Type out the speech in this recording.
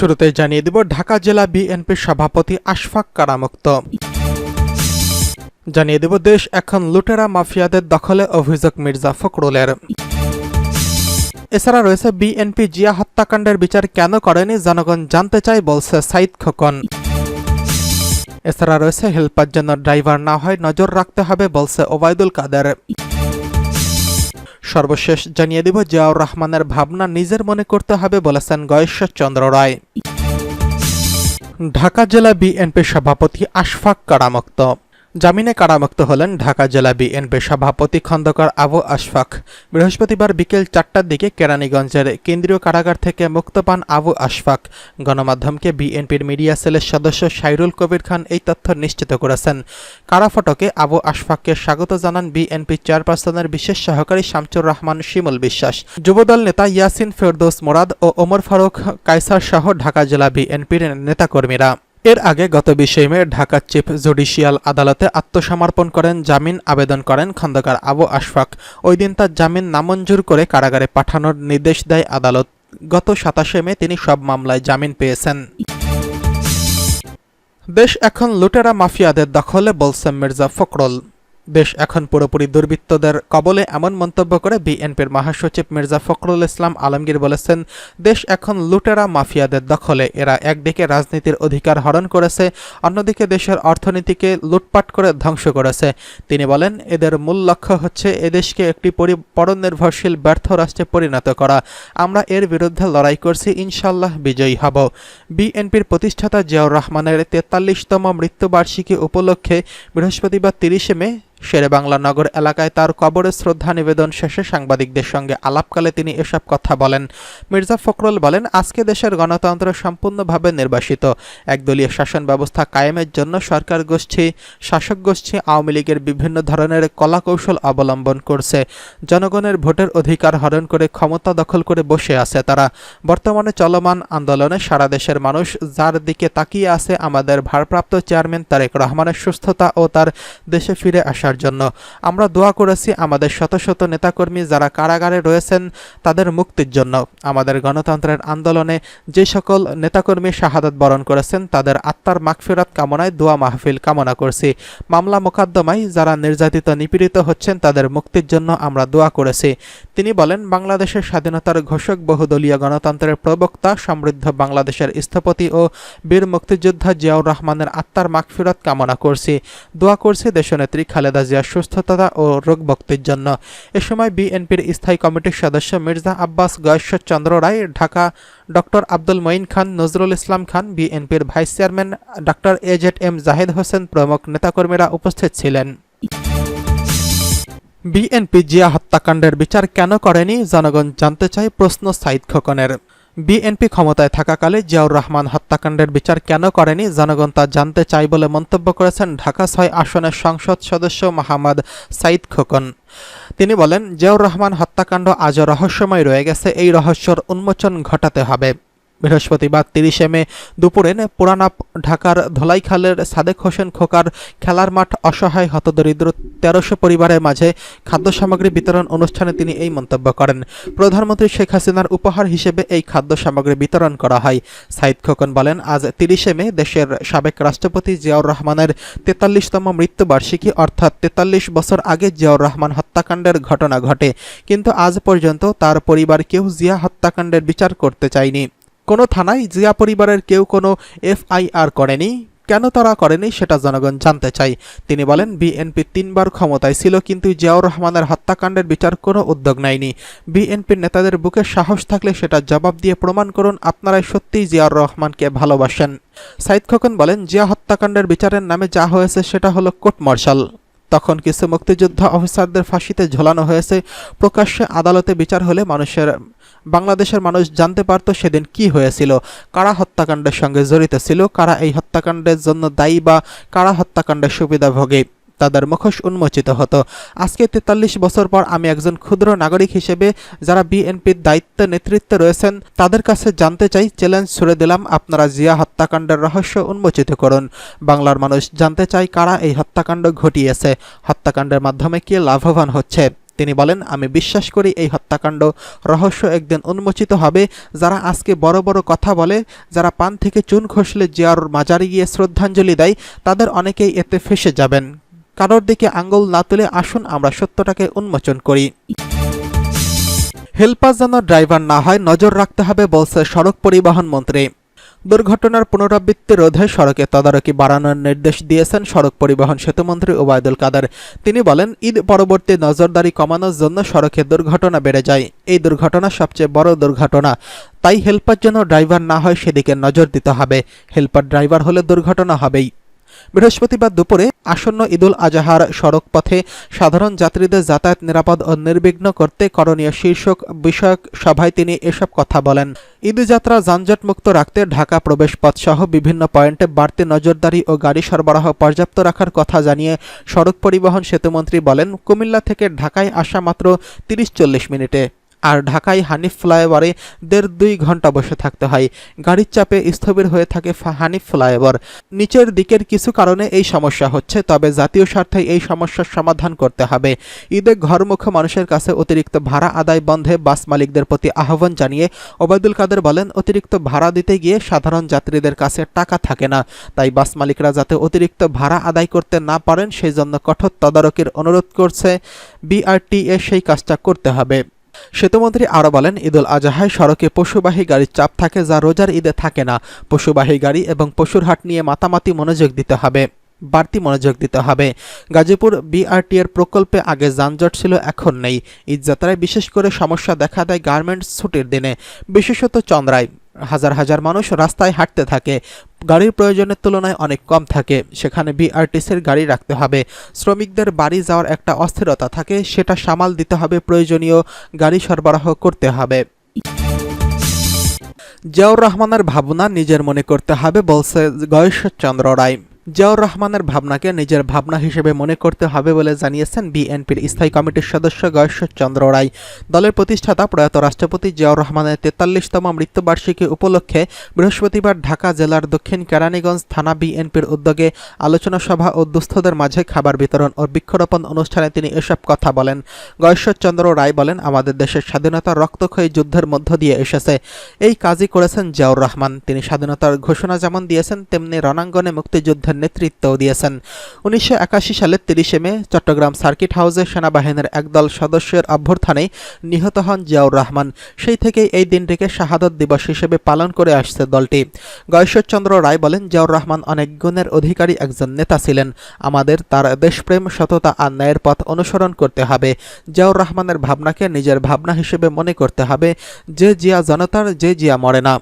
শুরুতে জানিয়ে দিব ঢাকা জেলা বিএনপির সভাপতি আশফাক কারামুক্ত। জানিয়ে দেব দেশ এখন লুটেরা মাফিয়াদের দখলে, অভিযোগ মির্জা ফখরুলের। এছাড়া রয়েছে বিএনপি জিয়া হত্যাকাণ্ডের বিচার কেন করেনি জনগণ জানতে চায় বলছে সাইদ খোকন। এছাড়া রয়েছে হেল্পার যেন ড্রাইভার না হয় নজর রাখতে হবে বলছে ওবায়দুল কাদের। সর্বশেষ জানিয়ে দিব জিয়াউর রহমানের ভাবনা নিজের মনে করতে হবে বলেছেন গয়েশ্বর চন্দ্র রায়। ঢাকা জেলা বিএনপির সভাপতি আশফাক কারামুক্ত। জামিনে কারামুক্ত হলেন ঢাকা জেলা বিএনপির সভাপতি খন্দকার আবু আশফাক। বৃহস্পতিবার বিকেল 4টার দিকে কেরানীগঞ্জের কেন্দ্রীয় কারাগার থেকে মুক্ত পান আবু আশফাক। গণমাধ্যমকে বিএনপির মিডিয়া সেলের সদস্য সাইরুল কবির খান এই তথ্য নিশ্চিত করেছেন। কারাফটকে আবু আশফাককে স্বাগত জানান বিএনপি চেয়ারপারসনের বিশেষ সহকারী শামছুর রহমান শিমুল বিশ্বাস, যুবদল নেতা ইয়াসিন ফেরদৌস মোরাদ ও ওমর ফারুক কায়সার সহ ঢাকা জেলা বিএনপির নেতাকর্মীরা। এর আগে গত 20 মে ঢাকা চিফ জুডিশিয়াল আদালতে আত্মসমর্পণ করেন, জামিন আবেদন করেন খন্দকার আবু আশফাক। ওই দিন তার জামিন নামঞ্জুর করে কারাগারে পাঠানোর নির্দেশ দেয় আদালত। গত 27 মে তিনি সব মামলায় জামিন পেয়েছেন। দেশ এখন লুটেরা মাফিয়াদের দখলে বলছে মির্জা ফখরুল। দেশ এখন পুরোপুরি দুর্বৃত্তদের কবলে, এমন মন্তব্য করে বিএনপির মহাসচিব মির্জা ফখরুল ইসলাম আলমগীর বলেছেন, দেশ এখন লুটেরা মাফিয়াদের দখলে। এরা একদিকে রাজনীতির অধিকার হরণ করেছে, অন্যদিকে দেশের অর্থনীতিকে লুটপাট করে ধ্বংস করেছে। তিনি বলেন, এদের মূল লক্ষ্য হচ্ছে এদেশকে একটি পরনির্ভরশীল ব্যর্থ রাষ্ট্রে পরিণত করা। আমরা এর বিরুদ্ধে লড়াই করছি, ইনশাল্লাহ বিজয়ী হব। বিএনপির প্রতিষ্ঠাতা জিয়াউর রহমানের 43তম মৃত্যুবার্ষিকী উপলক্ষে বৃহস্পতিবার 30 মে শেরেবাংলা নগর এলাকায় তার কবরে শ্রদ্ধা নিবেদন শেষে সাংবাদিকদের সঙ্গে আলাপকালে তিনি এসব কথা বলেন। মির্জা ফখরুল বলেন, আজকে দেশের গণতন্ত্র সম্পূর্ণভাবে নির্বাসিত। একদলীয় শাসন ব্যবস্থা কায়েমের জন্য সরকার গোষ্ঠী, শাসক গোষ্ঠী আওয়ামী লীগের বিভিন্ন ধরনের কলাকৌশল অবলম্বন করছে। জনগণের ভোটের অধিকার হরণ করে ক্ষমতা দখল করে বসে আছে তারা। বর্তমানে চলমান আন্দোলনে সারা দেশের মানুষ যার দিকে তাকিয়ে আছে আমাদের ভারপ্রাপ্ত চেয়ারম্যান তারেক রহমানের সুস্থতা ও তার দেশে ফিরে আসার জন্য। আমরা দোয়া করেছি আমাদের শত শত নেতাকর্মী যারা কারাগারে রয়েছেন তাদের মুক্তির জন্য। আমাদের গণতন্ত্রের আন্দোলনে যে সকল নেতাকর্মী শাহাদাত বরণ করেছেন তাদের আত্মার মাগফিরাত কামনায় দোয়া মাহফিল কামনা করছি। মামলা মোকদ্দমায় যারা নির্যাতিত নিপীড়িত হচ্ছেন তাদের মুক্তির জন্য আমরা দোয়া করেছি। তিনি বলেন, বাংলাদেশের স্বাধীনতার ঘোষক, বহুদলীয় গণতন্ত্রের প্রবক্তা, সমৃদ্ধ বাংলাদেশের স্থপতি ও বীর মুক্তিযোদ্ধা জিয়াউর রহমানের আত্মার মাগফিরাত কামনা করছি। দোয়া করছি দেশনেত্রী খালেদা জিয়ার সুস্থতা ও রোগমুক্তির জন্য। এ সময় বিএনপির স্থায়ী কমিটির সদস্য মির্জা আব্বাস, গয়েশ্বর চন্দ্র রায়, ঢাকা ডক্টর আব্দুল মঈন খান, নজরুল ইসলাম খান, বিএনপির vice chairman doctor AZ-M Zahid Hossain প্রমুখ নেতাকর্মীরা উপস্থিত ছিলেন। বিএনপি জিয়া হত্যাকাণ্ডের বিচার কেন করেনি জনগণ জানতে চায়, প্রশ্ন সাইদ খোকনের। বিএনপি ক্ষমতায় থাকাকালে জিয়াউর রহমান হত্যাকাণ্ডের বিচার কেন করেনি জনগণ তা জানতে চায় বলে মন্তব্য করেছেন ঢাকা 6 আসনের সংসদ সদস্য মোহাম্মদ সাইদ খোকন। তিনি বলেন, জিয়াউর রহমান হত্যাকাণ্ড আজও রহস্যময় রয়ে গেছে, এই রহস্যর উন্মোচন ঘটাতে হবে। বৃহস্পতিবার 30 মে দুপুরে পুরানা ঢাকার ধোলাইখালের সাদেক হোসেন খোকার খেলার মাঠ অসহায় হতদরিদ্র 1300 পরিবারের মাঝে খাদ্য সামগ্রী বিতরণ অনুষ্ঠানে তিনি এই মন্তব্য করেন। প্রধানমন্ত্রী শেখ হাসিনার উপহার হিসেবে এই খাদ্য সামগ্রী বিতরণ করা হয়। সাইদ খোকন বলেন, আজ 30 মে দেশের সাবেক রাষ্ট্রপতি জিয়াউর রহমানের 43তম মৃত্যুবার্ষিকী, অর্থাৎ 43 বছর আগে জিয়াউর রহমান হত্যাকাণ্ডের ঘটনা ঘটে। কিন্তু আজ পর্যন্ত তার পরিবার কেউ জিয়া হত্যাকাণ্ডের বিচার করতে চায়নি। কোনো থানায় জিয়া পরিবারের কেউ কোনো এফআইআর করেনি। কেন তারা করেনি সেটা জনগণ জানতে চায়। তিনি বলেন, বিএনপি 3 বার ক্ষমতায় ছিল কিন্তু জিয়াউর রহমানের হত্যাকাণ্ডের বিচার কোনো উদ্যোগ নেয়নি। বিএনপির নেতাদের বুকে সাহস থাকলে সেটা জবাব দিয়ে প্রমাণ করুন আপনারাই সত্যিই জিয়াউর রহমানকে ভালোবাসেন। সাইদ খোকন বলেন, জিয়া হত্যাকাণ্ডের বিচারের নামে যা হয়েছে সেটা হলো কোর্ট মার্শাল। তখন কিছু মুক্তিযোদ্ধা অফিসারদের ফাঁসিতে ঝোলানো হয়েছে। প্রকাশ্যে আদালতে বিচার হলে বাংলাদেশের মানুষ জানতে পারত সেদিন কি হয়েছিল, কারা হত্যাকাণ্ডের সঙ্গে জড়িত ছিল, কারা এই হত্যাকাণ্ডের জন্য দায়ী বা কারা হত্যাকাণ্ডের সুবিধাভোগী। তাদের মুখোশ উন্মোচিত হতো। আজকে 43 বছর পর আমি একজন ক্ষুদ্র নাগরিক হিসেবে যারা বিএনপির দায়িত্বে নেতৃত্বে রয়েছেন তাদের কাছে জানতে চাই, চ্যালেঞ্জ ছুড়ে দিলাম, আপনারা জিয়া হত্যাকাণ্ডের রহস্য উন্মোচিত করুন। বাংলার মানুষ জানতে চায় কারা এই হত্যাকাণ্ড ঘটিয়েছে, হত্যাকাণ্ডের মাধ্যমে কে লাভবান হচ্ছে। তিনি বলেন, আমি বিশ্বাস করি এই হত্যাকাণ্ড রহস্য একদিন উন্মোচিত হবে। যারা আজকে বড় বড় কথা বলে, যারা পান থেকে চুন খসলে জিয়ার মাজারে গিয়ে শ্রদ্ধাঞ্জলি দেয়, তাদের অনেকেই এতে ফেঁসে যাবেন। কারোর দিকে আঙ্গুল না তুলে আসুন আমরা সত্যটাকে উন্মোচন করি। হেলপার যেন ড্রাইভার না হয় নজর রাখতে হবে বলছে সড়ক পরিবহন মন্ত্রী। দুর্ঘটনার পুনরাবৃত্তি রোধে সড়কে তদারকি বাড়ানোর নির্দেশ দিয়েছেন সড়ক পরিবহন সেতুমন্ত্রী ওবায়দুল কাদের। তিনি বলেন, ঈদ পরবর্তী নজরদারি কমানোর জন্য সড়কে দুর্ঘটনা বেড়ে যায়। এই দুর্ঘটনা সবচেয়ে বড় দুর্ঘটনা, তাই হেলপার যেন ড্রাইভার না হয় সেদিকে নজর দিতে হবে। হেলপার ড্রাইভার হলে দুর্ঘটনা হবেই। বৃহস্পতিবার দুপুরে আসন্ন ঈদুল আজহার সড়ক পথে সাধারণ যাত্রীদের যাতায়াত নিরাপদ ও নির্বিঘ্ন করতে করণীয় শীর্ষক বিষয়ক সভায় তিনি এসব কথা বলেন। ঈদযাত্রা যানজটমুক্ত রাখতে ঢাকা প্রবেশপথসহ বিভিন্ন পয়েন্টে বাড়তি নজরদারি ও গাড়ি সরবরাহ পর্যাপ্ত রাখার কথা জানিয়ে সড়ক পরিবহন সেতুমন্ত্রী বলেন, কুমিল্লা থেকে ঢাকায় আসা মাত্র ৩০-৪০ মিনিটে, আর ঢাকায় হানিফ ফ্লাইওভারে ১.৫-২ ঘন্টা বসে থাকতে হয়। গাড়ির চাপে স্থবির হয়ে থাকে হানিফ ফ্লাইওভার। নিচের দিকের কিছু কারণে এই সমস্যা হচ্ছে, তবে জাতীয় স্বার্থে এই সমস্যার সমাধান করতে হবে। ঈদে ঘরমুখী মানুষের কাছে অতিরিক্ত ভাড়া আদায় বন্ধে বাস মালিকদের প্রতি আহ্বান জানিয়ে ওবায়দুল কাদের বলেন, অতিরিক্ত ভাড়া দিতে গিয়ে সাধারণ যাত্রীদের কাছে টাকা থাকে না, তাই বাস মালিকরা যাতে অতিরিক্ত ভাড়া আদায় করতে না পারেন সেই জন্য কঠোর তদারকির অনুরোধ করছে বিআরটিএ, সেই কাজটা করতে হবে। সেতুমন্ত্রী আরও বলেন, ঈদুল আজহায় সড়কে পশুবাহী গাড়ির চাপ থাকে, যা রোজার ঈদে থাকে না। পশুবাহী গাড়ি এবং পশুর হাট নিয়ে বাড়তি মনোযোগ দিতে হবে। গাজীপুর বিআরটিএর প্রকল্পে আগে যানজট ছিল, এখন নেই। ঈদযাত্রায় বিশেষ করে সমস্যা দেখা দেয় গার্মেন্টস ছুটির দিনে, বিশেষত চন্দ্রায়। হাজার হাজার মানুষ রাস্তায় হাঁটতে থাকে, গাড়ির প্রয়োজনের তুলনায় অনেক কম থাকে, সেখানে বিআরটিসির গাড়ি রাখতে হবে। শ্রমিকদের বাড়ি যাওয়ার একটা অস্থিরতা থাকে, সেটা সামাল দিতে হবে, প্রয়োজনীয় গাড়ি সরবরাহ করতে হবে। জিয়াউর রহমানের ভাবনা নিজের মনে করতে হবে বলছে গয়েশ্বরচন্দ্র রায়। জিয়াউর রহমানের ভাবনাকে নিজের ভাবনা হিসেবে মনে করতে হবে বলে জানিয়েছেন বিএনপির স্থায়ী কমিটির সদস্য গয়েশ্বরচন্দ্র রায়। দলের প্রতিষ্ঠাতা প্রয়াত রাষ্ট্রপতি জিয়াউর রহমানের ৪৩তম মৃত্যুবার্ষিকী উপলক্ষে বৃহস্পতিবার ঢাকা জেলার দক্ষিণ কেরানীগঞ্জ থানা বিএনপির উদ্যোগে আলোচনা সভা ও দুস্থদের মাঝে খাবার বিতরণ ও বৃক্ষরোপণ অনুষ্ঠানে তিনি এসব কথা বলেন। গয়েশ্বরচন্দ্র রায় বলেন, আমাদের দেশের স্বাধীনতা রক্তক্ষয়ী যুদ্ধের মধ্য দিয়ে এসেছে, এই কাজই করেছেন জিয়াউর রহমান। তিনি স্বাধীনতার ঘোষণা যেমন দিয়েছেন, তেমনি রণাঙ্গনে মুক্তিযুদ্ধের নেতৃত্বও দিয়েছেন। ১৯৮১ সালের ৩০ মে চট্টগ্রাম সার্কিট হাউসে সেনাবাহিনীর একদল সদস্যের অভ্যর্থনায় নিহত হন জিয়াউর রহমান। সেই থেকেই এই দিনটিকে শাহাদত দিবস হিসেবে পালন করে আসছে দলটি। গয়েশ্বরচন্দ্র রায় বলেন, জিয়াউর রহমান অনেক গুণের অধিকারী একজন নেতা ছিলেন। আমাদের তার দেশপ্রেম, সততা আর ন্যায়ের পথ অনুসরণ করতে হবে। জিয়াউর রহমানের ভাবনাকে নিজের ভাবনা হিসেবে মনে করতে হবে। যে জিয়া জনতার, যে জিয়া মরে না।